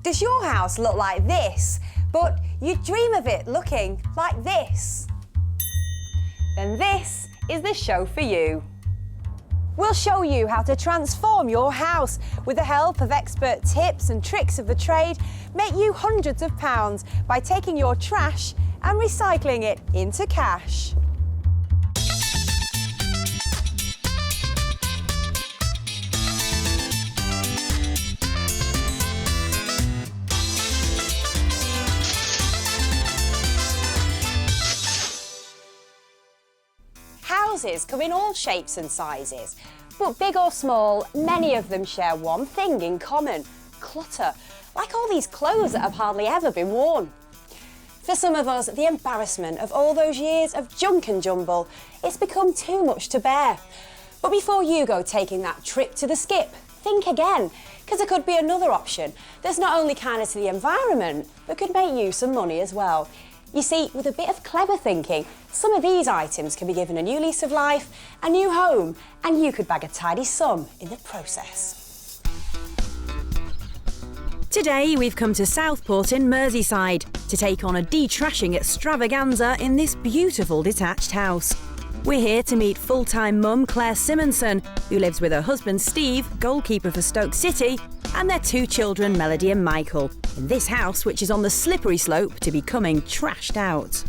Does your house look like this, but you dream of it looking like this? Then this is the show for you. We'll show you how to transform your house with the help of expert tips and tricks of the trade, make you hundreds of pounds by taking your trash and recycling it into cash. Houses come in all shapes and sizes, but big or small, many of them share one thing in common: clutter, like all these clothes that have hardly ever been worn. For some of us, the embarrassment of all those years of junk and jumble, it's become too much to bear. But before you go taking that trip to the skip, think again, because there could be another option that's not only kinder to the environment, but could make you some money as well. You see, with a bit of clever thinking, some of these items can be given a new lease of life, a new home, and you could bag a tidy sum in the process. Today we've come to Southport in Merseyside to take on a de-trashing extravaganza in this beautiful detached house. We're here to meet full-time mum Claire Simonson, who lives with her husband Steve, goalkeeper for Stoke City, and their two children Melody and Michael, in this house which is on the slippery slope to becoming trashed out.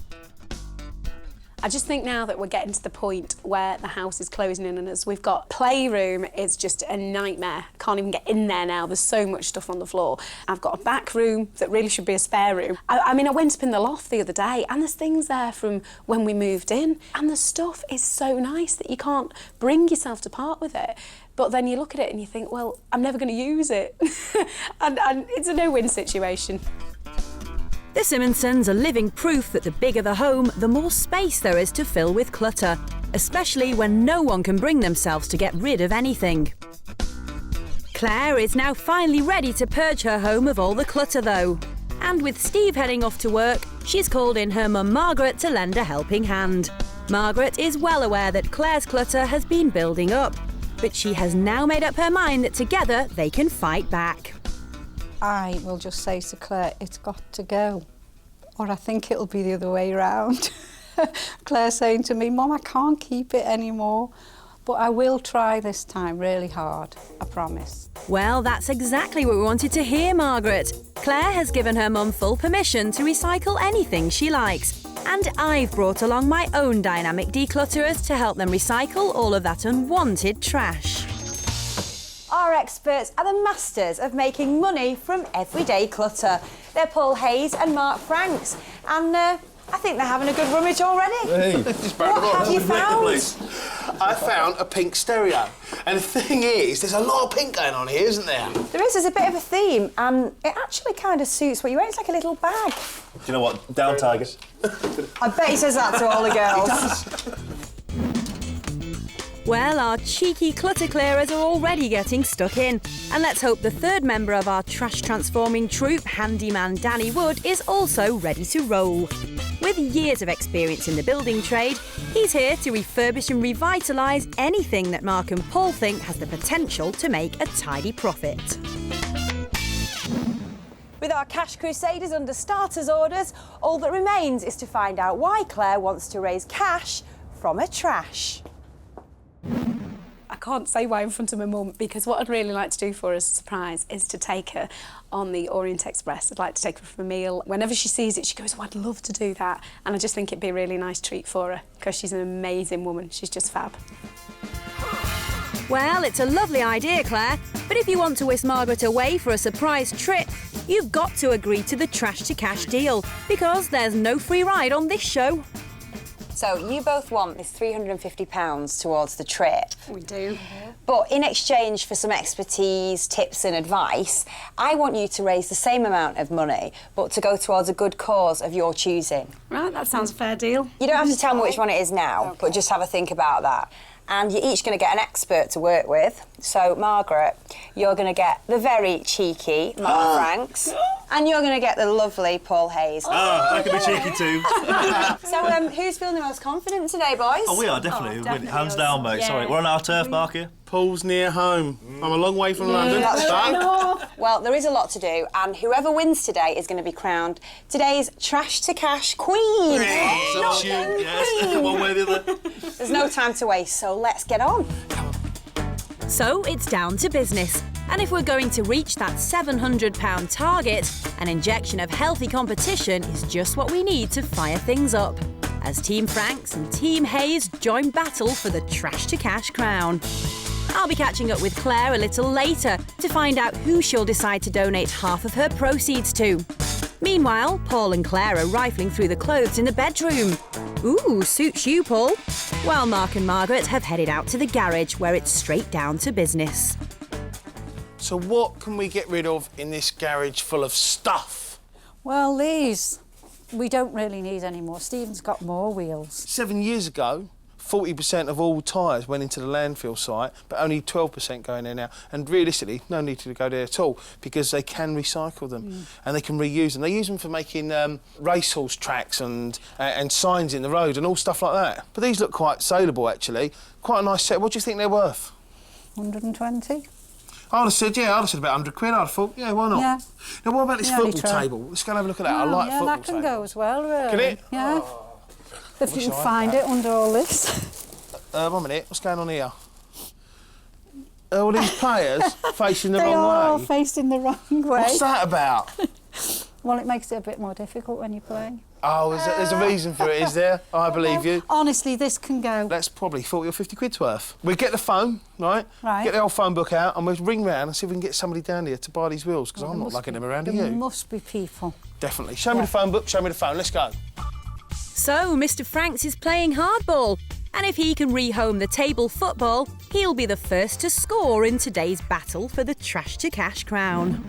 I just think now that we're getting to the point where the house is closing in on us, we've got playroom is just a nightmare. Can't even get in there now. There's so much stuff on the floor. I've got a back room that really should be a spare room. I mean, I went up in the loft the other day and there's things there from when we moved in, and the stuff is so nice that you can't bring yourself to part with it. But then you look at it and you think, well, I'm never going to use it. and it's a no-win situation. The Simonsons are living proof that the bigger the home, the more space there is to fill with clutter, especially when no one can bring themselves to get rid of anything. Claire is now finally ready to purge her home of all the clutter though. And with Steve heading off to work, she's called in her mum Margaret to lend a helping hand. Margaret is well aware that Claire's clutter has been building up, but she has now made up her mind that together they can fight back. I will just say to Claire, it's got to go. Or I think it'll be the other way around. Claire saying to me, Mum, I can't keep it anymore. But I will try this time really hard, I promise. Well, that's exactly what we wanted to hear, Margaret. Claire has given her mum full permission to recycle anything she likes. And I've brought along my own dynamic declutterers to help them recycle all of that unwanted trash. Our experts are the masters of making money from everyday clutter. They're Paul Hayes and Mark Franks, and I think they're having a good rummage already. Hey. What have you found? I found a pink stereo, and the thing is, there's a lot of pink going on here, isn't there? There's a bit of a theme, and it actually kind of suits what you wear. It's like a little bag. Do you know what? Down, Tigers. I bet he says that to all the girls. Well, our cheeky clutter clearers are already getting stuck in. And let's hope the third member of our trash transforming troupe, handyman Danny Wood, is also ready to roll. With years of experience in the building trade, he's here to refurbish and revitalise anything that Mark and Paul think has the potential to make a tidy profit. With our cash crusaders under starters orders, all that remains is to find out why Claire wants to raise cash from her trash. I can't say why in front of my mum, because what I'd really like to do for her as a surprise is to take her on the Orient Express. I'd like to take her for a meal. Whenever she sees it, she goes, oh, I'd love to do that. And I just think it'd be a really nice treat for her, because she's an amazing woman. She's just fab. Well, it's a lovely idea, Claire, but if you want to whisk Margaret away for a surprise trip, you've got to agree to the trash to cash deal, because there's no free ride on this show. So you both want this £350 towards the trip. We do. But in exchange for some expertise, tips and advice, I want you to raise the same amount of money, but to go towards a good cause of your choosing. Right, that sounds a fair deal. You don't have to tell me which one it is now, but just have a think about that. And you're each going to get an expert to work with. So, Margaret, you're going to get the very cheeky Mark Franks. And you're going to get the lovely Paul Hayes. Ah, that could be cheeky too. So, who's feeling the most confident today, boys? Oh, we are definitely. definitely Hands us. down, mate. Yeah. Sorry, we're on our turf, Mark here. Paul's near home. I'm a long way from London. That's But Well, there is a lot to do, and whoever wins today is going to be crowned today's Trash to Cash Queen. Yes, one way or the other. There's no time to waste, so let's get on. So it's down to business. And if we're going to reach that £700 target, an injection of healthy competition is just what we need to fire things up. As Team Franks and Team Hayes join battle for the Trash to Cash crown. I'll be catching up with Claire a little later to find out who she'll decide to donate half of her proceeds to. Meanwhile, Paul and Claire are rifling through the clothes in the bedroom. Ooh, suits you, Paul. While Mark and Margaret have headed out to the garage where it's straight down to business. so what can we get rid of in this garage full of stuff? Well, these we don't really need anymore. Stephen's got more wheels. 7 years ago, 40% of all tyres went into the landfill site, but only 12% go in there now. And realistically, no need to go there at all because they can recycle them and they can reuse them. They use them for making racehorse tracks and signs in the road and all stuff like that. But these look quite saleable, actually. Quite a nice set. What do you think they're worth? 120. I'd have said, yeah, I'd have said about 100 quid. I'd have thought, yeah, why not? Yeah. Now, what about this Yeah, only football try. table? Let's go and have a look at that. I Well, like yeah, football that can table. go as well, really. Can it? Yeah. If wish you can I had find that. it under all this. 1 minute, what's going on here? All these players facing the They are all wrong way. facing the wrong way. What's that about? Well, it makes it a bit more difficult when you play. Oh, there's a reason for it, is there? I believe you. Honestly, this can go. That's probably 40 or 50 quid's worth. We get the phone, right? Right. Get the old phone book out and we'll ring round and see if we can get somebody down here to buy these wheels, because I'm not lugging them around, are There you? must be people. Definitely. Show me the phone book, show me the phone, let's go. So Mr. Franks is playing hardball. And if he can rehome the table football, he'll be the first to score in today's battle for the Trash to Cash crown.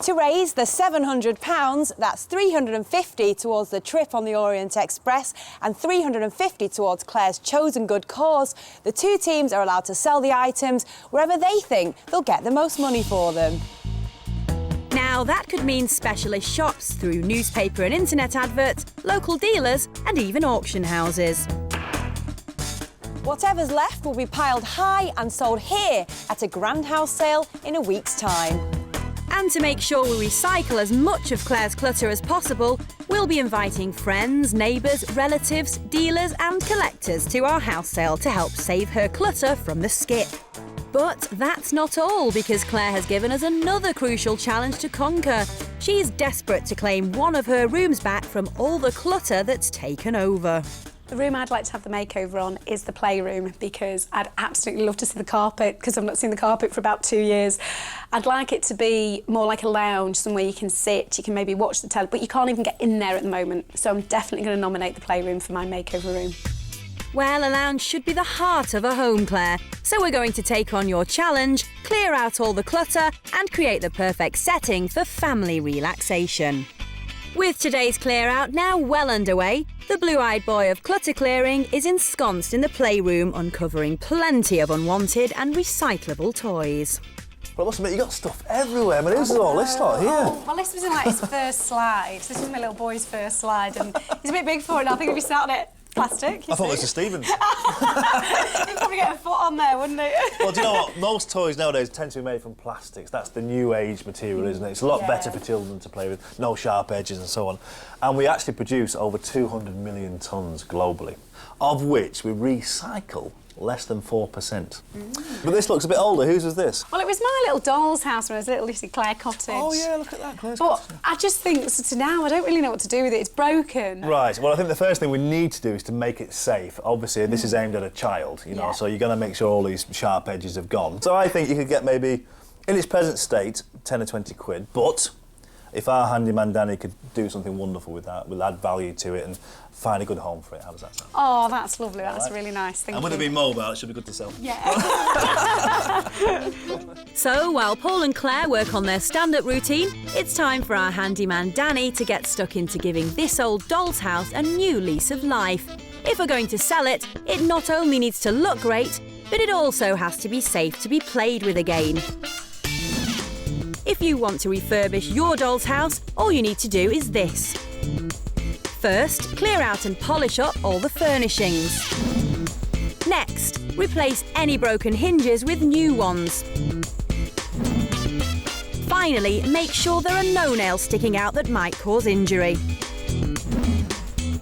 To raise the £700, that's £350 towards the trip on the Orient Express and £350 towards Claire's chosen good cause. The two teams are allowed to sell the items wherever they think they'll get the most money for them. Now that could mean specialist shops through newspaper and internet adverts, local dealers and even auction houses. Whatever's left will be piled high and sold here at a grand house sale in a week's time. And to make sure we recycle as much of Claire's clutter as possible, we'll be inviting friends, neighbours, relatives, dealers and collectors to our house sale to help save her clutter from the skip. But that's not all, because Claire has given us another crucial challenge to conquer. She's desperate to claim one of her rooms back from all the clutter that's taken over. The room I'd like to have the makeover on is the playroom, because I'd absolutely love to see the carpet, because I've not seen the carpet for about 2 years. I'd like it to be more like a lounge, somewhere you can sit, you can maybe watch the telly, but you can't even get in there at the moment. So I'm definitely going to nominate the playroom for my makeover room. Well, a lounge should be the heart of a home, Claire. So we're going to take on your challenge, clear out all the clutter and create the perfect setting for family relaxation. With today's clear out now well underway, the blue-eyed boy of clutter clearing is ensconced in the playroom, uncovering plenty of unwanted and recyclable toys. Well, I must admit, you got stuff everywhere. I mean, who's all this lot here? Well, this was in like his first slide. This was my little boy's first slide, and he's a bit big for it. I think if he sat on it, plastic. I thought this was Stephen's. He'd probably get a foot on there, wouldn't he? Well, do you know what? Most toys nowadays tend to be made from plastics. That's the new age material, isn't it? It's a lot better for children to play with, no sharp edges and so on. And we actually produce over 200 million tonnes globally, of which we recycle less than 4%. But this looks a bit older. Whose was this? Well, it was my little doll's house when I was little, Lucy Claire Cottage. Oh, yeah, look at that. Claire's But Cottage. I just think, so to now, I don't really know what to do with it. It's broken. Right, well, I think the first thing we need to do is to make it safe. Obviously, this is aimed at a child, you know, Yeah. so you're going to make sure all these sharp edges have gone. So I think you could get maybe, in its present state, 10 or 20 quid, but if our handyman Danny could do something wonderful with that, we'll add value to it and find a good home for it. How does that sound? Oh, that's lovely. That's right. really nice. Thank And you. with it being mobile, it should be good to sell. Yeah. So while Paul and Claire work on their stand-up routine, it's time for our handyman Danny to get stuck into giving this old doll's house a new lease of life. If we're going to sell it, it not only needs to look great, but it also has to be safe to be played with again. If you want to refurbish your doll's house, all you need to do is this. First, clear out and polish up all the furnishings. Next, replace any broken hinges with new ones. Finally, make sure there are no nails sticking out that might cause injury.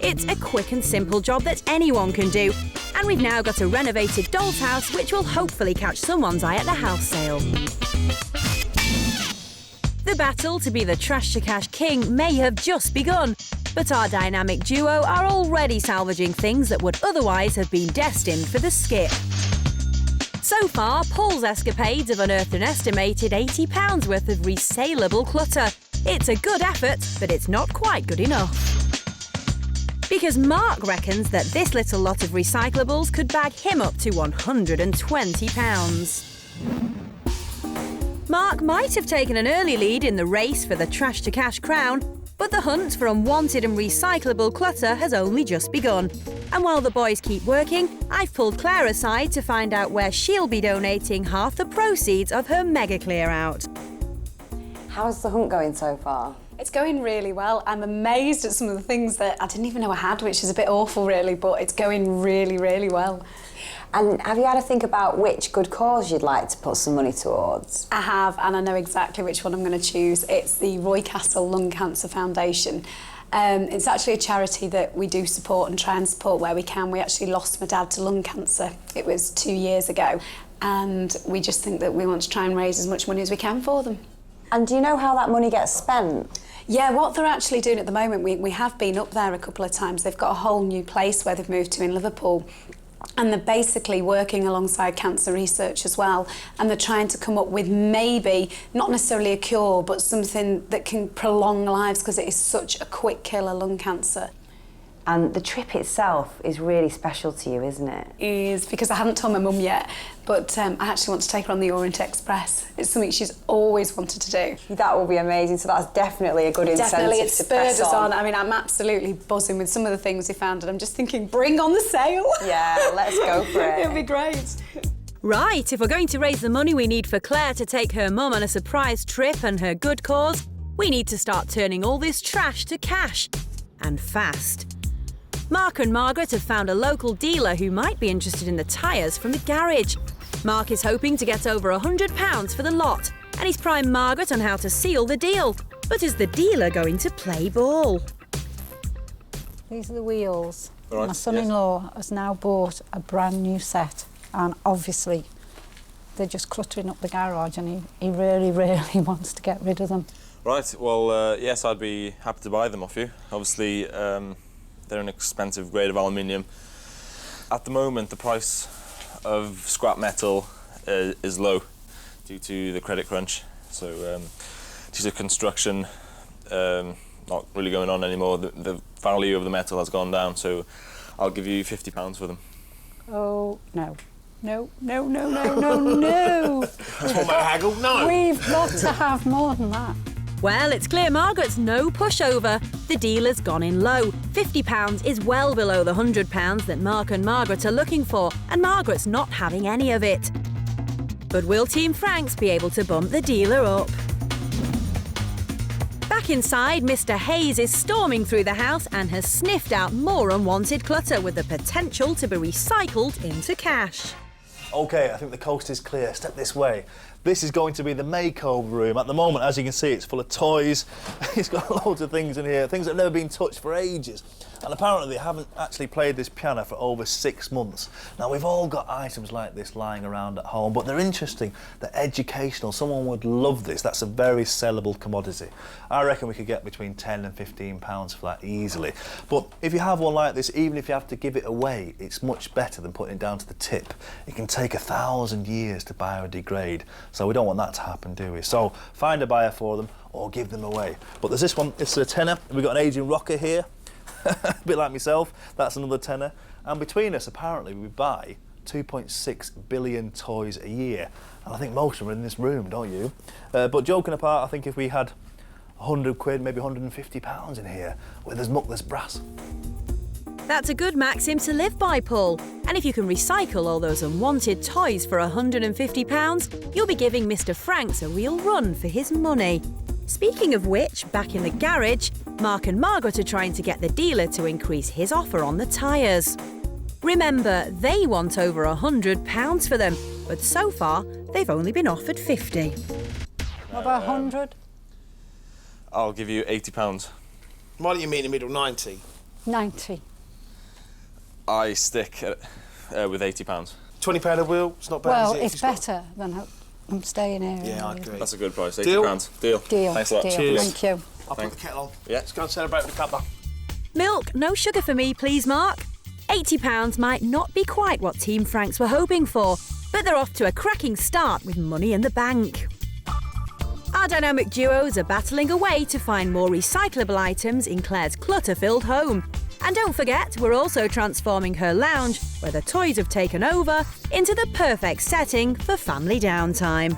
It's a quick and simple job that anyone can do, and we've now got a renovated doll's house which will hopefully catch someone's eye at the house sale. The battle to be the trash to cash king may have just begun, but our dynamic duo are already salvaging things that would otherwise have been destined for the skip. So far, Paul's escapades have unearthed an estimated £80 worth of resaleable clutter. It's a good effort, but it's not quite good enough. Because Mark reckons that this little lot of recyclables could bag him up to £120. Mark might have taken an early lead in the race for the trash to cash crown, but the hunt for unwanted and recyclable clutter has only just begun. And while the boys keep working, I've pulled Claire aside to find out where she'll be donating half the proceeds of her mega clear out. How's the hunt going so far? It's going really well. I'm amazed at some of the things that I didn't even know I had, which is a bit awful really, but it's going really, really well. And have you had to think about which good cause you'd like to put some money towards? I have, and I know exactly which one I'm going to choose. It's the Roy Castle Lung Cancer Foundation. It's actually a charity that we do support and try and support where we can. We actually lost my dad to lung cancer. It was 2 years ago, and we just think that we want to try and raise as much money as we can for them. And do you know how that money gets spent? Yeah, what they're actually doing at the moment, we have been up there a couple of times. They've got a whole new place where they've moved to in Liverpool. And they're basically working alongside cancer research as well. And they're trying to come up with maybe, not necessarily a cure, but something that can prolong lives because it is such a quick killer, lung cancer. And the trip itself is really special to you, isn't it? It is, because I haven't told my mum yet, but I actually want to take her on the Orient Express. It's something she's always wanted to do. That will be amazing, so that's definitely a good incentive Definitely, it to spurred press us on. on. I mean, I'm absolutely buzzing with some of the things we found, and I'm just thinking, bring on the sale. Yeah, let's go for it. It'll be great. Right, if we're going to raise the money we need for Claire to take her mum on a surprise trip and her good cause, we need to start turning all this trash to cash. And fast. Mark and Margaret have found a local dealer who might be interested in the tyres from the garage. Mark is hoping to get over £100 for the lot, and he's primed Margaret on how to seal the deal. But is the dealer going to play ball? These are the wheels. Right, My son-in-law has now bought a brand new set, and obviously they're just cluttering up the garage, and he really, really wants to get rid of them. Right, well, yes, I'd be happy to buy them off you. Obviously, they're an expensive grade of aluminium. At the moment, the price of scrap metal is low due to the credit crunch. So, due to construction not really going on anymore, the value of the metal has gone down. So, I'll give you £50 for them. Oh, no. No, no, no, no, no, no. Haggle, no. We've got to have more than that. Well, it's clear Margaret's no pushover. The dealer's gone in low. £50 is well below the £100 that Mark and Margaret are looking for, and Margaret's not having any of it. But will Team Franks be able to bump the dealer up? Back inside, Mr. Hayes is storming through the house and has sniffed out more unwanted clutter with the potential to be recycled into cash. OK, I think the coast is clear. Step this way. This is going to be the makeover room. At the moment, as you can see, it's full of toys. It's got loads of things in here, things that have never been touched for ages. And apparently they haven't actually played this piano for over 6 months. Now, we've all got items like this lying around at home, but they're interesting, they're educational. Someone would love this. That's a very sellable commodity. I reckon we could get between £10 and £15 for that easily. But if you have one like this, even if you have to give it away, it's much better than putting it down to the tip. It can take 1,000 years to biodegrade. So we don't want that to happen, do we? So find a buyer for them or give them away. But there's this one, it's a tenner. We've got an aging rocker here, a bit like myself. That's another tenner. And between us, apparently, we buy 2.6 billion toys a year. And I think most of them are in this room, don't you? But joking apart, I think if we had 100 quid, maybe £150 in here, with as much as brass. That's a good maxim to live by, Paul. And if you can recycle all those unwanted toys for £150, you'll be giving Mr. Franks a real run for his money. Speaking of which, back in the garage, Mark and Margaret are trying to get the dealer to increase his offer on the tyres. Remember, they want over £100 for them, but so far they've only been offered 50. What about 100? I'll give you £80. Why don't you meet in the middle, 90? 90. I stick with £80. £20 a wheel, it's not bad, Well, is it? it's better than I'm staying here. Yeah, I really. agree. That's a good price, £80. Deal? Deal. Thanks a lot. Deal. Cheers. Thank you. I'll put the kettle on. Yeah. Let's go and celebrate with a cuppa. Milk, no sugar for me, please, Mark. £80 might not be quite what Team Franks were hoping for, but they're off to a cracking start with money in the bank. Our dynamic duos are battling away to find more recyclable items in Claire's clutter-filled home. And don't forget, we're also transforming her lounge, where the toys have taken over, into the perfect setting for family downtime.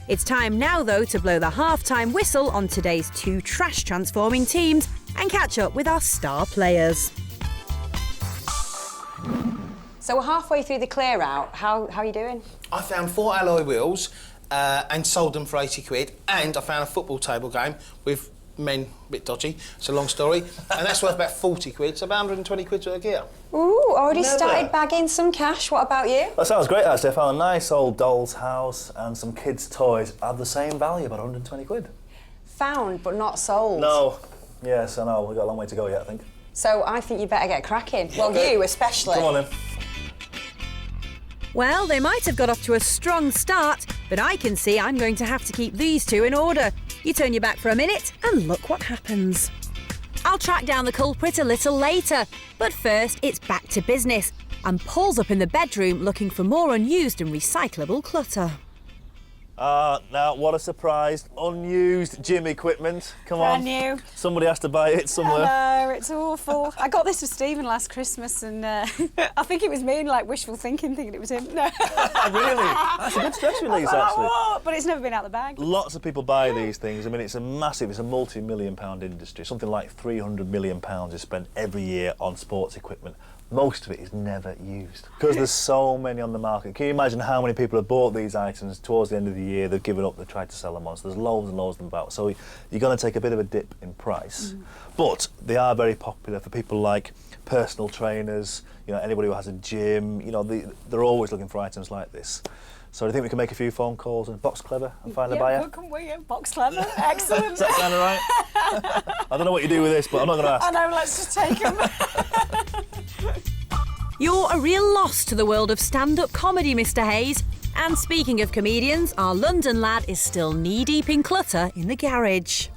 It's time now, though, to blow the half-time whistle on today's 2 trash-transforming teams and catch up with our star players. So we're halfway through the clear out. How are you doing? I found 4 alloy wheels and sold them for 80 quid, and I found a football table game with men, a bit dodgy, it's a long story, and that's worth about 40 quid, so about 120 quid's worth of gear. Ooh, already Never. started bagging some cash. What about you? That sounds great, actually. I found a nice old doll's house and some kids' toys have the same value, about 120 quid. Found, but not sold. No. Yes, I know. We've got a long way to go yet, I think. So I think you better get cracking. Well, you especially. Come on then. Well, they might have got off to a strong start, but I can see I'm going to have to keep these 2 in order. You turn your back for a minute and look what happens. I'll track down the culprit a little later, but first it's back to business. And Paul's up in the bedroom looking for more unused and recyclable clutter. Now, what a surprise. Unused gym equipment. Come on. Brand new. Somebody has to buy it somewhere. I know, it's awful. I got this for Stephen last Christmas and I think it was me and like wishful thinking it was him. No. Really? That's a good stress release, I actually. what? But it's never been out the bag. Lots of people buy these things. I mean, it's a multi-million-pound industry. Something like £300 million is spent every year on sports equipment. Most of it is never used because there's so many on the market. Can you imagine how many people have bought these items towards the end of the year, they've given up, they've tried to sell them on, so there's loads and loads of them about. So you're going to take a bit of a dip in price, but they are very popular for people like personal trainers, you know, anybody who has a gym, you know, they're always looking for items like this. So do you think we can make a few phone calls and box clever and find a buyer? Yeah, can we? Box clever. Excellent. Does that sound all right? I don't know what you do with this, but I'm not going to ask. I know, let's just take them. You're a real loss to the world of stand-up comedy, Mr. Hayes. And speaking of comedians, our London lad is still knee-deep in clutter in the garage.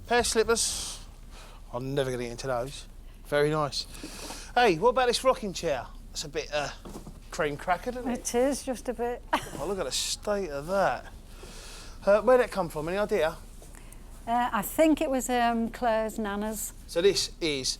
Pair of slippers. I'm never going to get into those. Very nice. Hey, what about this rocking chair? It's a bit cream cracker, isn't it? It is, just a bit. Oh, look at the state of that. Where'd that come from? Any idea? I think it was Claire's Nana's. So this is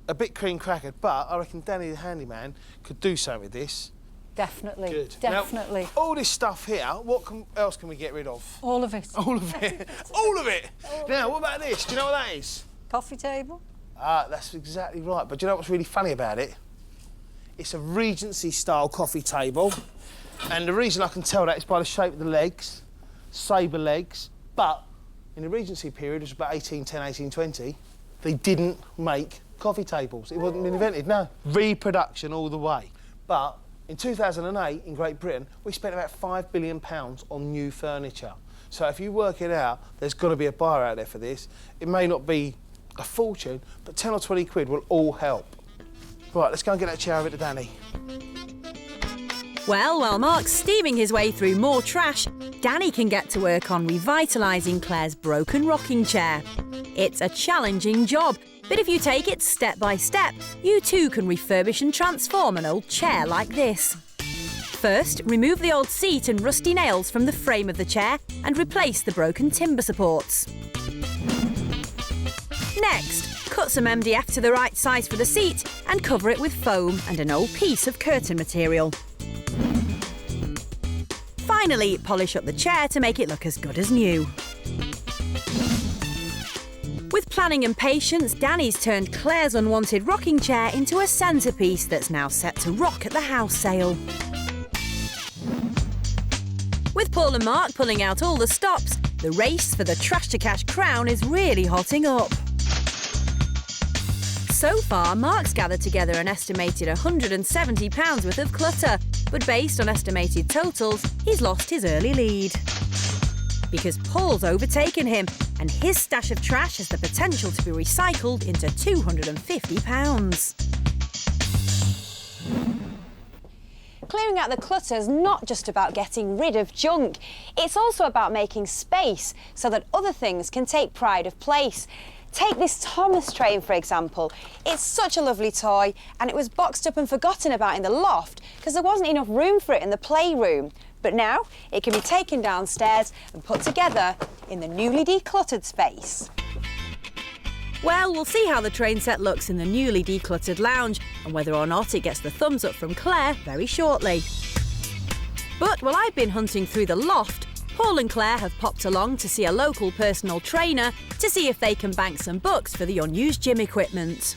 a bit cream crackered, but I reckon Danny the handyman could do something with this. Definitely. Good. Definitely. Now, all this stuff here, what else can we get rid of? All of it. All of it. All of it. Now, what about this? Do you know what that is? Coffee table. Ah, that's exactly right. But do you know what's really funny about it? It's a Regency-style coffee table. And the reason I can tell that is by the shape of the legs, sabre legs. But in the Regency period, it was about 1810, 1820, they didn't make coffee tables. It wasn't been invented, no. Reproduction all the way. But in 2008, in Great Britain, we spent about £5 billion on new furniture. So if you work it out, there's got to be a buyer out there for this. It may not be a fortune, but 10 or 20 quid will all help. Right, let's go and get that chair over to Danny. Well, while Mark's steaming his way through more trash, Danny can get to work on revitalising Claire's broken rocking chair. It's a challenging job, but if you take it step by step, you too can refurbish and transform an old chair like this. First, remove the old seat and rusty nails from the frame of the chair and replace the broken timber supports. Next, cut some MDF to the right size for the seat and cover it with foam and an old piece of curtain material. Finally, polish up the chair to make it look as good as new. With planning and patience, Danny's turned Claire's unwanted rocking chair into a centrepiece that's now set to rock at the house sale. With Paul and Mark pulling out all the stops, the race for the Trash to Cash crown is really hotting up. So far, Mark's gathered together an estimated £170 worth of clutter, but based on estimated totals, he's lost his early lead. Because Paul's overtaken him, and his stash of trash has the potential to be recycled into £250. Clearing out the clutter is not just about getting rid of junk. It's also about making space so that other things can take pride of place. Take this Thomas train, for example. It's such a lovely toy, and it was boxed up and forgotten about in the loft because there wasn't enough room for it in the playroom. But now it can be taken downstairs and put together in the newly decluttered space. Well, we'll see how the train set looks in the newly decluttered lounge and whether or not it gets the thumbs up from Claire very shortly. But while I've been hunting through the loft, Paul and Claire have popped along to see a local personal trainer to see if they can bank some bucks for the unused gym equipment.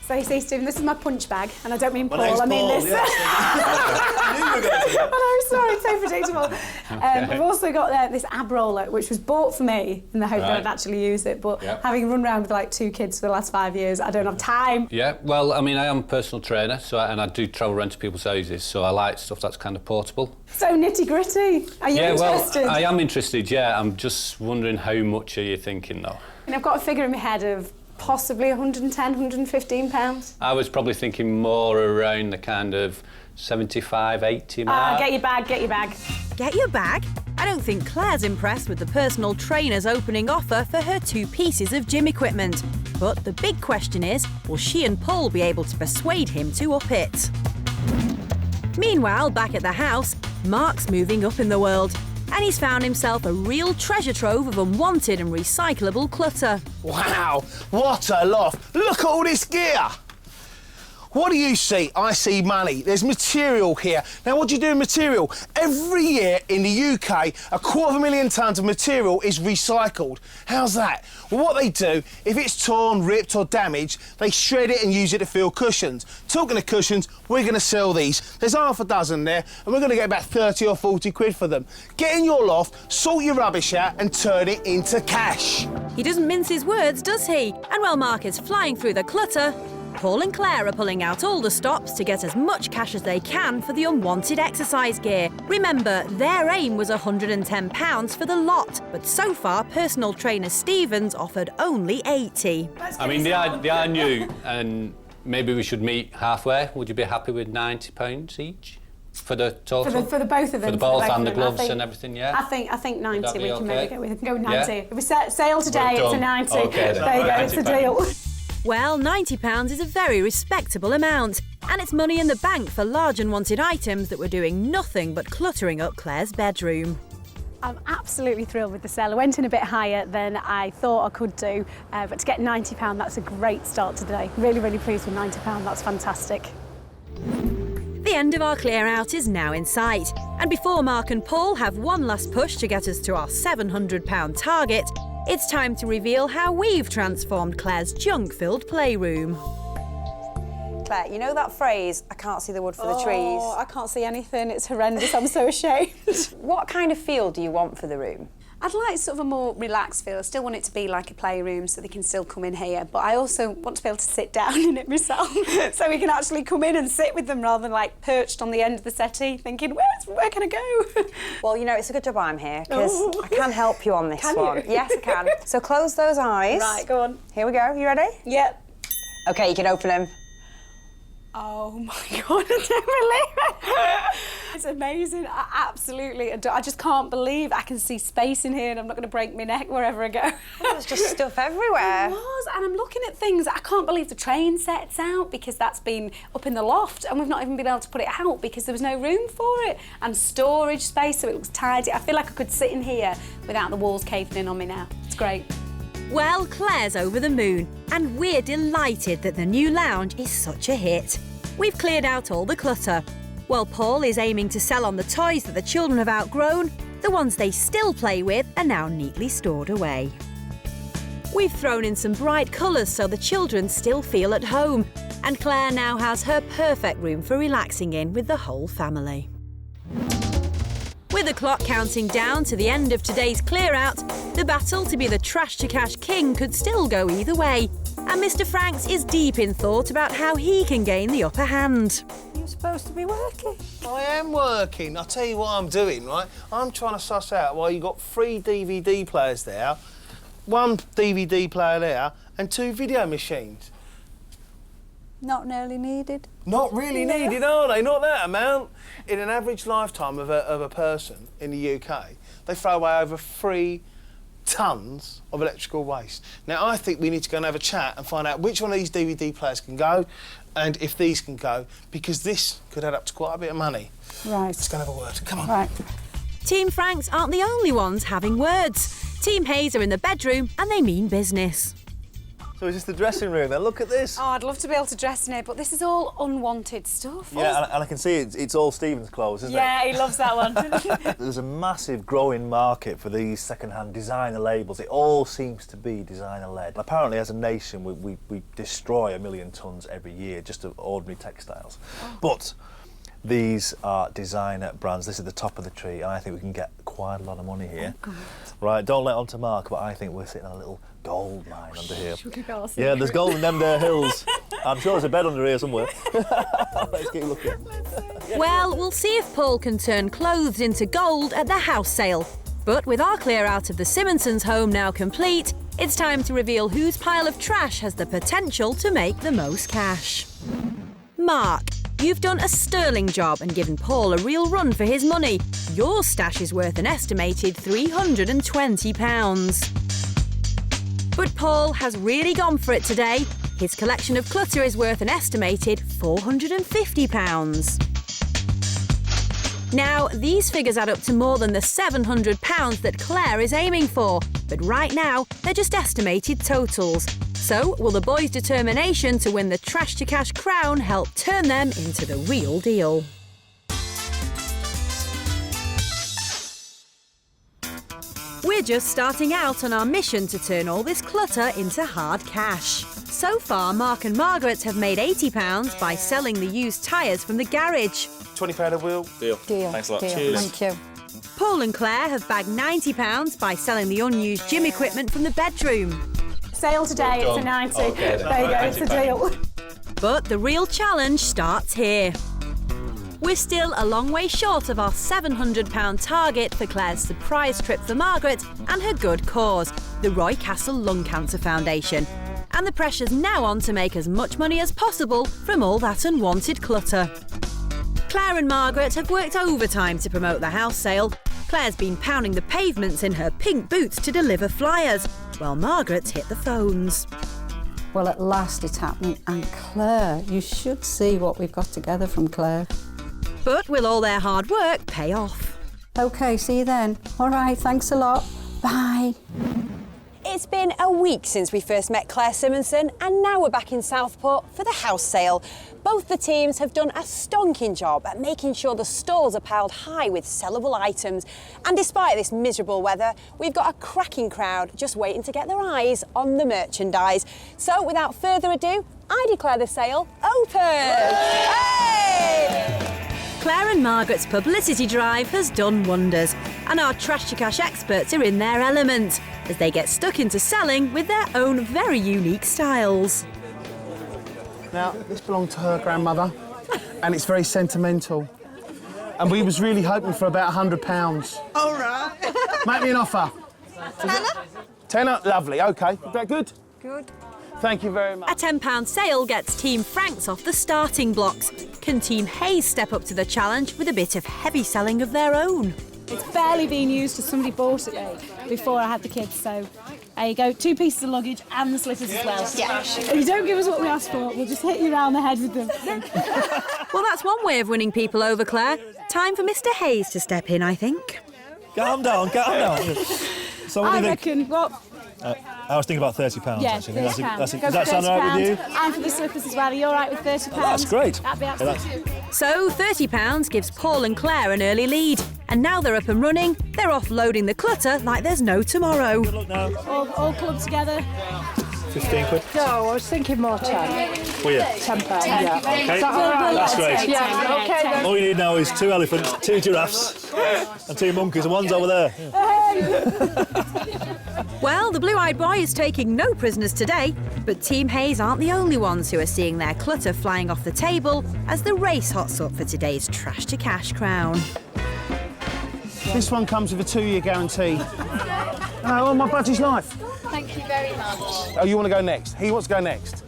So you see, Stephen, this is my punch bag, and I don't mean My Paul, name's I mean Paul, this. yes. I knew you were going to do that. I know, sorry, it's so predictable. We've also got this ab roller, which was bought for me in the hope that I'd actually use it, but having run around with like 2 kids for the last 5 years, I don't have time. Yeah, well, I mean, I am a personal trainer, and I do travel around to people's houses, so I like stuff that's kind of portable. So nitty-gritty. Are you interested? Well, I am interested, yeah. I'm just wondering how much are you thinking, though? And I've got a figure in my head of possibly £110, £115. I was probably thinking more around the kind of 75, 80 mark. Get your bag, get your bag. Get your bag? I don't think Claire's impressed with the personal trainer's opening offer for her 2 pieces of gym equipment. But the big question is, will she and Paul be able to persuade him to up it? Meanwhile, back at the house, Mark's moving up in the world. And he's found himself a real treasure trove of unwanted and recyclable clutter. Wow, what a loft. Look at all this gear. What do you see? I see money. There's material here. Now, what do you do with material? Every year in the UK, 250,000 tonnes of material is recycled. How's that? Well, what they do, if it's torn, ripped or damaged, they shred it and use it to fill cushions. Talking of cushions, we're going to sell these. There's half a dozen there, and we're going to get about 30 or 40 quid for them. Get in your loft, sort your rubbish out and turn it into cash. He doesn't mince his words, does he? And while Mark is flying through the clutter, Paul and Claire are pulling out all the stops to get as much cash as they can for the unwanted exercise gear. Remember, their aim was £110 for the lot, but so far personal trainer Stevens offered only 80. I mean, they are new, and maybe we should meet halfway. Would you be happy with £90 each? For the total? For the both of them. For the both and the gloves and everything, yeah? I think 90 we can maybe go with. We can go with 90. Yeah. If we sale today, it's a 90. Okay, there you go, it's a deal. Well, £90 is a very respectable amount, and it's money in the bank for large unwanted items that were doing nothing but cluttering up Claire's bedroom. I'm absolutely thrilled with the sale. I went in a bit higher than I thought I could do, but to get £90, that's a great start today. Really, really pleased with £90, that's fantastic. The end of our clear out is now in sight, and before Mark and Paul have one last push to get us to our £700 target, it's time to reveal how we've transformed Claire's junk-filled playroom. Claire, you know that phrase, I can't see the wood for the trees? Oh, I can't see anything. It's horrendous. I'm so ashamed. What kind of feel do you want for the room? I'd like sort of a more relaxed feel. I still want it to be like a playroom so they can still come in here, but I also want to be able to sit down in it myself so we can actually come in and sit with them rather than like perched on the end of the settee thinking, where can I go? Well, you know, it's a good job I'm here because I can help you on this one. Yes, I can. So close those eyes. Right, go on. Here we go. You ready? Yep. OK, you can open them. Oh my God, I don't believe it. It's amazing. I absolutely adore. I just can't believe I can see space in here and I'm not going to break my neck wherever I go. There's just stuff everywhere. It was, and I'm looking at things. I can't believe the train set's out because that's been up in the loft and we've not even been able to put it out because there was no room for it. And storage space, so it looks tidy. I feel like I could sit in here without the walls caving in on me now. It's great. Well, Claire's over the moon, and we're delighted that the new lounge is such a hit. We've cleared out all the clutter, while Paul is aiming to sell on the toys that the children have outgrown. The ones they still play with are now neatly stored away. We've thrown in some bright colours so the children still feel at home, and Claire now has her perfect room for relaxing in with the whole family. With the clock counting down to the end of today's clear-out, the battle to be the trash to cash king could still go either way, and Mr Franks is deep in thought about how he can gain the upper hand. You're supposed to be working. I am working. I'll tell you what I'm doing, right? I'm trying to suss out why you've got 3 DVD players there, 1 DVD player there, and 2 video machines. Not nearly needed. Not really needed, are they? Not that amount. In an average lifetime of a person in the UK, they throw away over 3 tonnes of electrical waste. Now, I think we need to go and have a chat and find out which one of these DVD players can go and if these can go, because this could add up to quite a bit of money. Right. Let's go and have a word. Come on. Right. Team Franks aren't the only ones having words. Team Hayes are in the bedroom and they mean business. So is this the dressing room then? Look at this. Oh, I'd love to be able to dress in it, but this is all unwanted stuff. Yeah, and I can see it's all Stephen's clothes, isn't it? Yeah, he loves that one. There's a massive growing market for these second-hand designer labels. It all seems to be designer-led. Apparently, as a nation, we destroy 1 million tonnes every year just of ordinary textiles. Oh. But these are designer brands. This is the top of the tree, and I think we can get quite a lot of money here. Oh, right, don't let on to Mark, but I think we're sitting on a little gold mine under here. Yeah, there's gold in them there hills. I'm sure there's a bed under here somewhere. Let's keep looking. Well, we'll see if Paul can turn clothes into gold at the house sale. But with our clear out of the Simonsons' home now complete, it's time to reveal whose pile of trash has the potential to make the most cash. Mark, you've done a sterling job and given Paul a real run for his money. Your stash is worth an estimated £320. But Paul has really gone for it today. His collection of clutter is worth an estimated £450. Now, these figures add up to more than the £700 that Claire is aiming for, but right now, they're just estimated totals. So, will the boys' determination to win the Trash to Cash crown help turn them into the real deal? We're just starting out on our mission to turn all this clutter into hard cash. So far, Mark and Margaret have made £80 by selling the used tyres from the garage. £20 a wheel. Deal. Thanks a lot. Cheers. Thank you. Paul and Claire have bagged £90 by selling the unused gym equipment from the bedroom. Sale today, it's a 90. Okay, there you go, it's a deal. But the real challenge starts here. We're still a long way short of our £700 target for Claire's surprise trip for Margaret and her good cause, the Roy Castle Lung Cancer Foundation. And the pressure's now on to make as much money as possible from all that unwanted clutter. Claire and Margaret have worked overtime to promote the house sale. Claire's been pounding the pavements in her pink boots to deliver flyers, while Margaret's hit the phones. Well, at last it's happening. And Claire, you should see what we've got together from Claire. But will all their hard work pay off? OK, see you then. All right, thanks a lot. Bye. It's been a week since we first met Claire Simonson, and now we're back in Southport for the house sale. Both the teams have done a stonking job at making sure the stalls are piled high with sellable items. And despite this miserable weather, we've got a cracking crowd just waiting to get their eyes on the merchandise. So without further ado, I declare the sale open. Hey! Claire and Margaret's publicity drive has done wonders, and our Trash to Cash experts are in their element as they get stuck into selling with their own very unique styles. Now, this belonged to her grandmother, and it's very sentimental. And we was really hoping for about £100. All right. Make me an offer. Tenner? Lovely, OK. Is that good? Good. Thank you very much. A £10 sale gets Team Franks off the starting blocks. Can Team Hayes step up to the challenge with a bit of heavy selling of their own? It's barely been used because somebody bought it before I had the kids, so there you go, 2 pieces of luggage and the slippers as well. Yeah. If you don't give us what we asked for, we'll just hit you around the head with them. Well, that's one way of winning people over, Claire. Time for Mr Hayes to step in, I think. Calm down, calm down. So what I do you think? reckon, what? I was thinking about £30. Yeah, actually. £30. Does Go that for sound all right with you? £30. And for the slippers as well. Are you all right with £30? That's great. That'd be absolutely... So £30 gives Paul and Claire an early lead, and And now they're up and running, they're offloading the clutter like there's no tomorrow. Good luck now. All clubbed together. 15 quid. No, I was thinking more 10. Will you? £10, yeah. Okay. Is that all right? That's great. Yeah, okay then. All you need now is 2 elephants, 2 giraffes and 2 monkeys, and one's over there. Well, the blue-eyed boy is taking no prisoners today, but Team Hayes aren't the only ones who are seeing their clutter flying off the table as the race hots up for today's Trash to Cash crown. This one comes with a 2-year guarantee. Hello, on my buddy's life. Thank you very much. Oh, you want to go next? He wants to go next.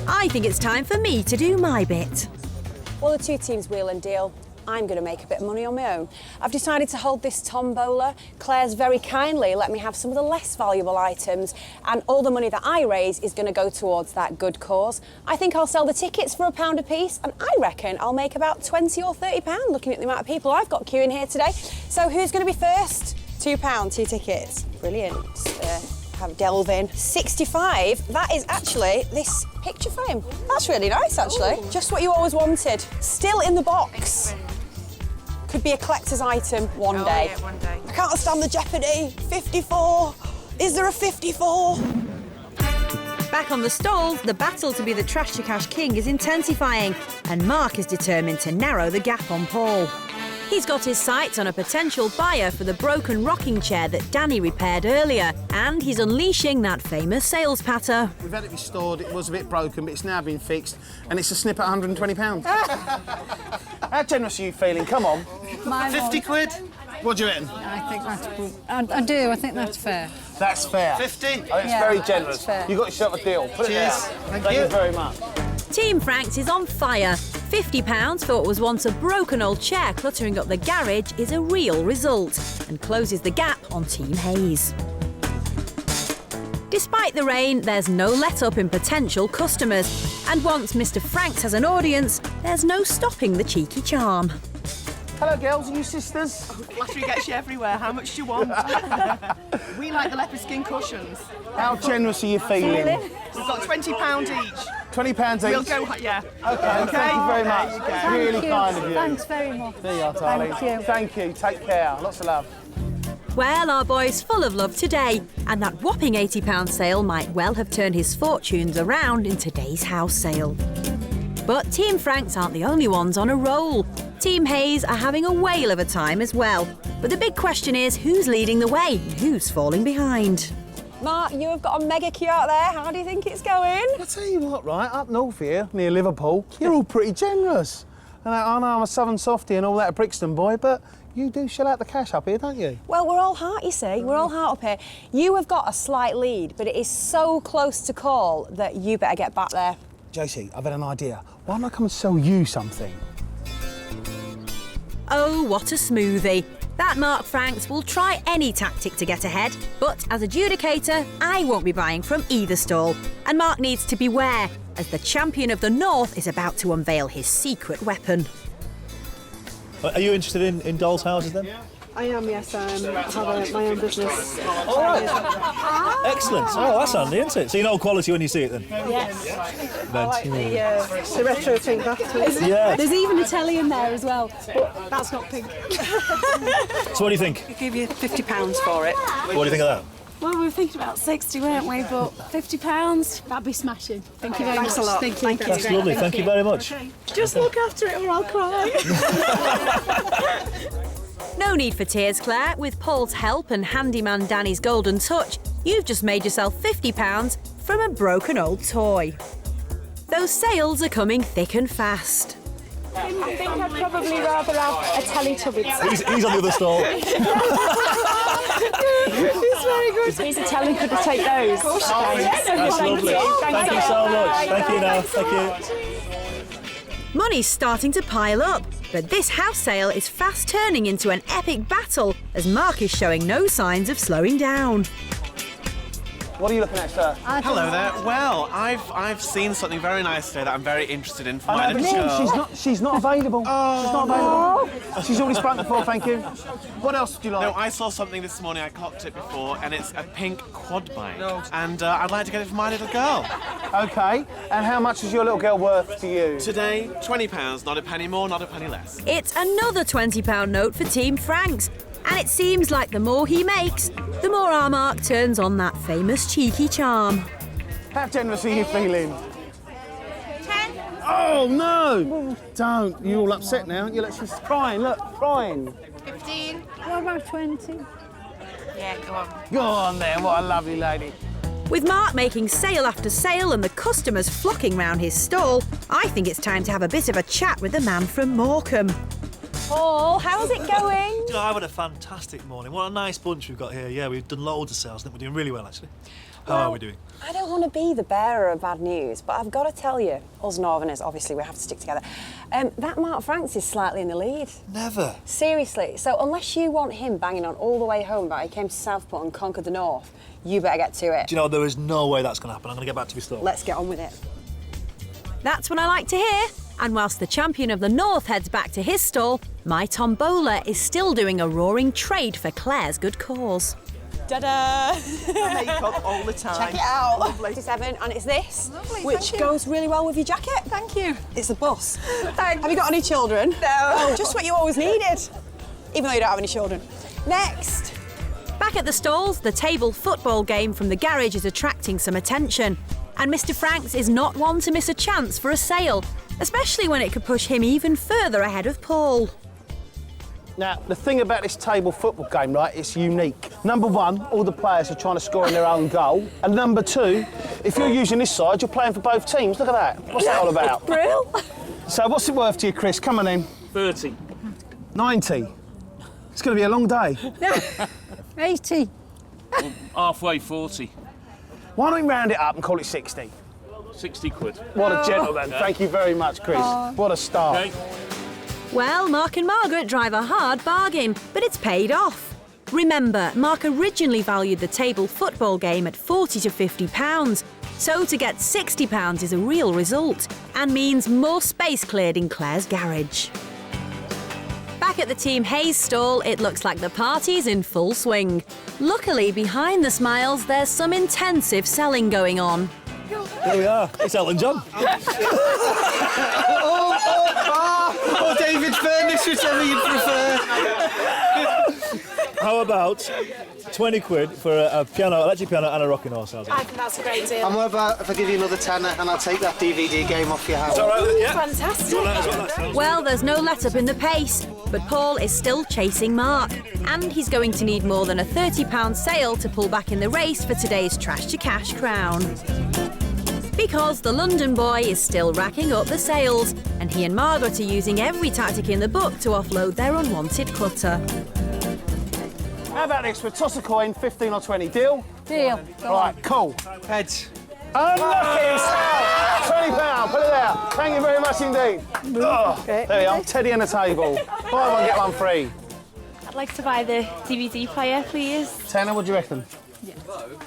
I think it's time for me to do my bit. Well, the 2 teams wheel and deal. I'm going to make a bit of money on my own. I've decided to hold this tombola. Claire's very kindly let me have some of the less valuable items, and all the money that I raise is going to go towards that good cause. I think I'll sell the tickets for £1 a piece, and I reckon I'll make about £20 or £30 looking at the amount of people I've got queuing here today. So who's going to be first? £2, 2 tickets. Brilliant. Have a delve in. 65, that is actually this picture frame. That's really nice, actually. Ooh. Just what you always wanted. Still in the box. Could be a collector's item one day. Yeah, one day. I can't stand the jeopardy. 54. Is there a 54? Back on the stalls, the battle to be the Trash to Cash king is intensifying, and Mark is determined to narrow the gap on Paul. He's got his sights on a potential buyer for the broken rocking chair that Danny repaired earlier, and he's unleashing that famous sales patter. We've had it restored, it was a bit broken, but it's now been fixed, and it's a snip at £120. How generous are you feeling? Come on. 50 quid? What do you reckon? I think that's good. I do, I think that's fair. That's fair. 50? I think it's very generous. You got yourself a deal. Put it there. Thank you very much. Team Franks is on fire. £50 for what was once a broken old chair cluttering up the garage is a real result and closes the gap on Team Hayes. Despite the rain, there's no let-up in potential customers, and once Mr Franks has an audience, there's no stopping the cheeky charm. Hello, girls. Are you sisters? Flattery gets you everywhere. How much do you want? We like the leopard skin cushions. How generous are you feeling? We've got £20 each. £20 each? We'll go, yeah. Okay, thank you very much. There you go. Really kind of you. Thanks very much. There you are, darling. Thank you. Thank you. Take care. Lots of love. Well, our boy's full of love today, and that whopping £80 sale might well have turned his fortunes around in today's house sale. But Team Franks aren't the only ones on a roll. Team Hayes are having a whale of a time as well. But the big question is, who's leading the way and who's falling behind? Mark, you have got a mega queue out there. How do you think it's going? I'll tell you what, right, up north here, near Liverpool, you're all pretty generous. And I know I'm a southern softie and all that, a Brixton boy, but you do shell out the cash up here, don't you? Well, we're all heart, you see. We're all heart up here. You have got a slight lead, but it is so close to call that you better get back there. Josie, I've had an idea. Why don't I come and sell you something? Oh, what a smoothie. That Mark Franks will try any tactic to get ahead, but as adjudicator, I won't be buying from either stall. And Mark needs to beware, as the champion of the North is about to unveil his secret weapon. Are you interested in dolls' houses then? I am, yes. I have my own business. All right. Excellent. Oh, that's handy, isn't it? So you know quality when you see it then? Yes. I like the retro pink bathrooms. Yeah. There's even a telly in there as well, but that's not pink. So what do you think? I'll give you £50 for it. What do you think of that? Well, we were thinking about 60, weren't we? But £50, that'd be smashing. Thank you very much. Thanks a lot. Thank you. That's lovely. Thank you very much. Okay. Just look after it or I'll cry. No need for tears, Claire. With Paul's help and handyman Danny's golden touch, you've just made yourself £50 from a broken old toy. Those sales are coming thick and fast. I think I'd probably rather have a Teletubbies. He's on the other stall. It's very good. He's a telly, could I take those? Of course. That's lovely. Thank you so much. Thank you now. Thank you. Money's starting to pile up, but this house sale is fast turning into an epic battle as Mark is showing no signs of slowing down. What are you looking at, sir? Hello there. Well, I've seen something very nice today that I'm very interested in for my but little girl. she's not available. Oh. She's not available. She's already spoken before, thank you. What else do you like? No, I saw something this morning, I clocked it before, and it's a pink quad bike. And I'd like to get it for my little girl. OK, and how much is your little girl worth to you? Today, £20, not a penny more, not a penny less. It's another £20 note for Team Franks. And it seems like the more he makes, the more our Mark turns on that famous cheeky charm. How generous are you feeling? 10. Oh, no! Don't. You're all upset now, aren't you? Look, she's crying, look, crying. 15. What about 20? Yeah, go on. Go on then, what a lovely lady. With Mark making sale after sale and the customers flocking round his stall, I think it's time to have a bit of a chat with the man from Morecambe. Paul, how's it going? You know, I've had a fantastic morning. What a nice bunch we've got here. Yeah, we've done loads of sales. I think we're doing really well, actually. How are we doing? I don't want to be the bearer of bad news, but I've got to tell you, us Northerners, obviously, we have to stick together. That Mark Franks is slightly in the lead. Never. Seriously. So unless you want him banging on all the way home about he came to Southport and conquered the North, you better get to it. Do you know, there is no way that's going to happen. I'm going to get back to my store. Let's get on with it. That's what I like to hear. And whilst the champion of the North heads back to his stall, my tombola is still doing a roaring trade for Claire's good cause. Ta-da! Makeup all the time. Check it out. Lovely. 57, and it's this, Lovely, which thank you. goes really well with your jacket. Thank you. It's a bus. Thanks. Have you got any children? No. Oh, just what you always needed, even though you don't have any children. Next. Back at the stalls, the table football game from the garage is attracting some attention. And Mr. Franks is not one to miss a chance for a sale, especially when it could push him even further ahead of Paul. Now, the thing about this table football game, right, it's unique. Number one, all the players are trying to score in their own goal. And number two, if you're using this side, you're playing for both teams. Look at that. What's that all about? Brill. So what's it worth to you, Chris? Come on in. 30. 90. It's going to be a long day. 80. Halfway, 40. Why don't we round it up and call it 60? 60 quid. What a gentleman. Thank you very much, Chris. What a start. Okay. Well, Mark and Margaret drive a hard bargain, but it's paid off. Remember, Mark originally valued the table football game at £40 to £50, so to get £60 is a real result and means more space cleared in Claire's garage. Back at the Team Hayes stall, it looks like the party's in full swing. Luckily, behind the smiles, there's some intensive selling going on. Here we are. It's Elton John. Or David Furnish, whichever you prefer. How about 20 quid for a piano, electric piano and a rocking horse? How's it? I think that's a great deal. And what about if I give you another tenner and I'll take that DVD game off your house? Is that right with you? Yeah. Fantastic. You want that as well? That sounds Well, there's no let-up in the pace, but Paul is still chasing Mark, and he's going to need more than a £30 sale to pull back in the race for today's Trash to Cash crown. Because the London boy is still racking up the sales, and he and Margaret are using every tactic in the book to offload their unwanted clutter. How about this? We'll toss a coin, 15 or 20. Deal? Deal. All right, cool. Heads. Unlucky, it's out. £20, put it there. Thank you very much indeed. Oh, there we are, Teddy on the table. Buy one, get one free. I'd like to buy the DVD player, please. Tenner, what do you reckon?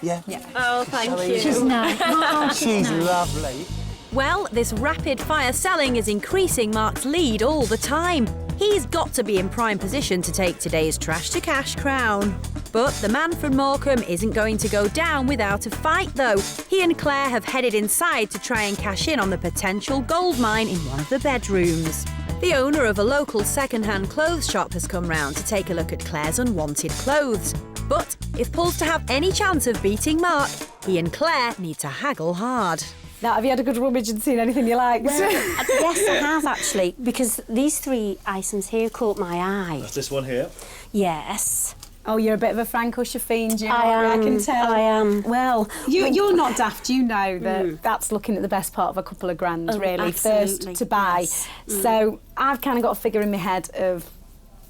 Yeah. Oh, thank you. She's nice. She's lovely. Well, this rapid-fire selling is increasing Mark's lead all the time. He's got to be in prime position to take today's Trash to Cash crown. But the man from Morecambe isn't going to go down without a fight, though. He and Claire have headed inside to try and cash in on the potential gold mine in one of the bedrooms. The owner of a local second-hand clothes shop has come round to take a look at Claire's unwanted clothes. But if Paul's to have any chance of beating Mark, he and Claire need to haggle hard. Now, have you had a good rummage and seen anything you like? Yes, I have actually, because these three items here caught my eye. That's this one here. Yes. Oh, you're a bit of a Frank Usher fiend, you I am. I can tell. I am. Well, you're not daft. You know that that's looking at the best part of a couple of grand, really, absolutely. first to buy. Yes. So I've kind of got a figure in my head of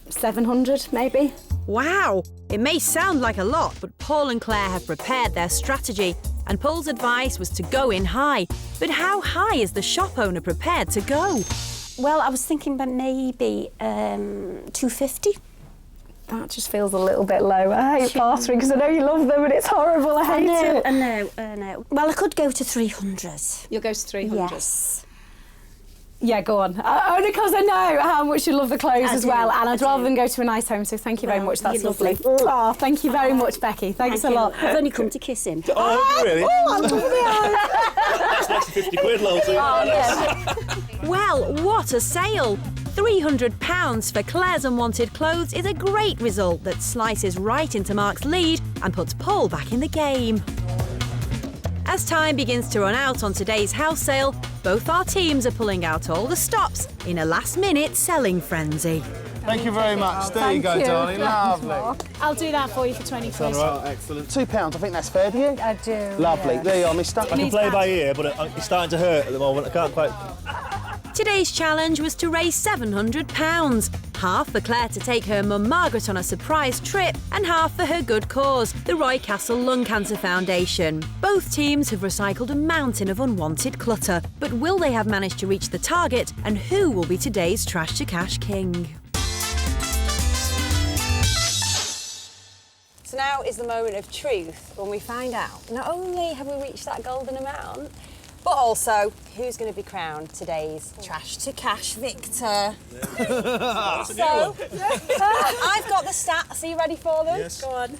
700, maybe. Wow! It may sound like a lot, but Paul and Claire have prepared their strategy, and Paul's advice was to go in high. But how high is the shop owner prepared to go? Well, I was thinking about maybe 250. That just feels a little bit low. I hate bartering because I know you love them and it's horrible. I hate it. I know. Well, I could go to 300. You'll go to 300? Yes. Yeah, go on. Only because I know how much you love the clothes as well, and I'd rather than go to a nice home, so thank you very much. That's lovely. Oh, thank you very much, Becky. Thanks a lot. I've only come to kiss him. Oh, really? Oh, I love the That's an extra 50 quid, Lottie. Oh, yeah. Well, what a sale! £300 for Claire's unwanted clothes is a great result that slices right into Mark's lead and puts Paul back in the game. As time begins to run out on today's house sale, both our teams are pulling out all the stops in a last-minute selling frenzy. Thank you very much. There you go, darling. Lovely. I'll do that for you for 20 quid. Oh, excellent. £2, I think that's fair, do you? I do. Lovely. There you are, mister. I can play by ear, but it's starting to hurt at the moment. I can't quite... Today's challenge was to raise £700. Half for Claire to take her mum Margaret on a surprise trip and half for her good cause, the Roy Castle Lung Cancer Foundation. Both teams have recycled a mountain of unwanted clutter, but will they have managed to reach the target, and who will be today's Trash to Cash king? So now is the moment of truth when we find out not only have we reached that golden amount, but also who's going to be crowned today's Trash to Cash victor. So, I've got the stats. Are you ready for them? Yes. Go on.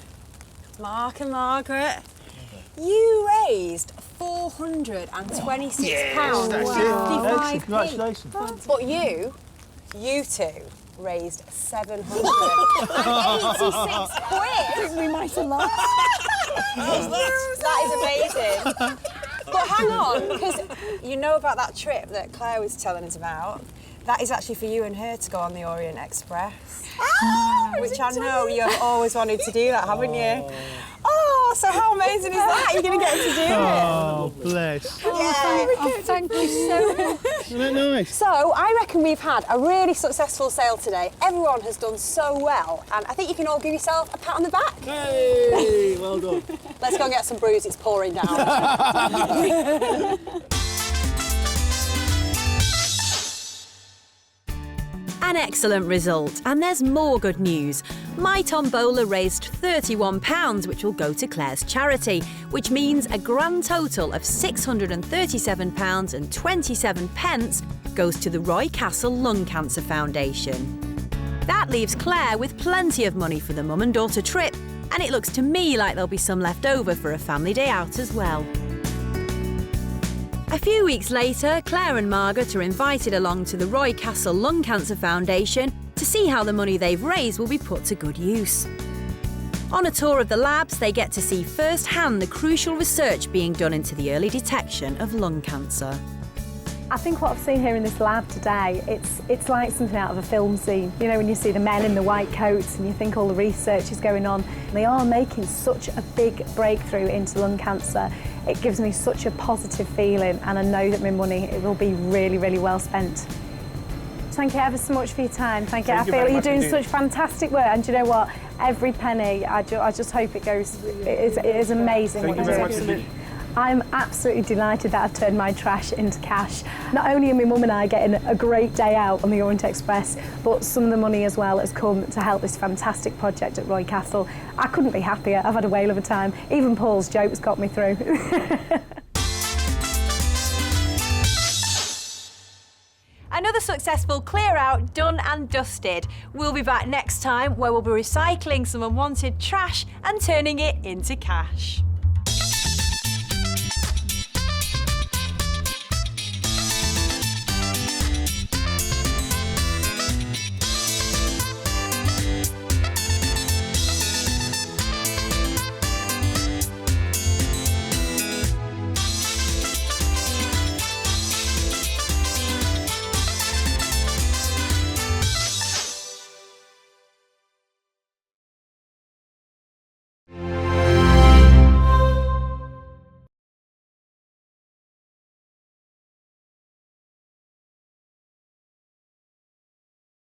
Mark and Margaret, you raised £426.55. Congratulations. But you two raised £786. I think we might have lost. That is amazing. But hang on, because you know about that trip that Claire was telling us about. That is actually for you and her to go on the Orient Express. Which I know you have always wanted to do that, haven't you? Oh, so how amazing is that? You're going to get to do it. Oh, bless. Oh, thank you so much. Isn't that nice? So I reckon we've had a really successful sale today. Everyone has done so well, and I think you can all give yourself a pat on the back. Hey, well done. Let's go and get some brews, it's pouring down. An excellent result, and there's more good news. My Tombola raised £31, which will go to Claire's charity, which means a grand total of £637.27 goes to the Roy Castle Lung Cancer Foundation. That leaves Claire with plenty of money for the mum and daughter trip, and it looks to me like there'll be some left over for a family day out as well. A few weeks later, Claire and Margaret are invited along to the Roy Castle Lung Cancer Foundation to see how the money they've raised will be put to good use. On a tour of the labs, they get to see firsthand the crucial research being done into the early detection of lung cancer. I think what I've seen here in this lab today, it's like something out of a film scene. You know, when you see the men in the white coats and you think all the research is going on. They are making such a big breakthrough into lung cancer. It gives me such a positive feeling, and I know that my money, it will be really, really well spent. Thank you ever so much for your time. Thank you. I feel you're doing such fantastic work, and do you know what? Every penny, I just hope it goes. It is amazing what you're doing. I'm absolutely delighted that I've turned my trash into cash. Not only are my mum and I getting a great day out on the Orient Express, but some of the money as well has come to help this fantastic project at Roy Castle. I couldn't be happier. I've had a whale of a time. Even Paul's jokes got me through. Another successful clear out done and dusted. We'll be back next time where we'll be recycling some unwanted trash and turning it into cash.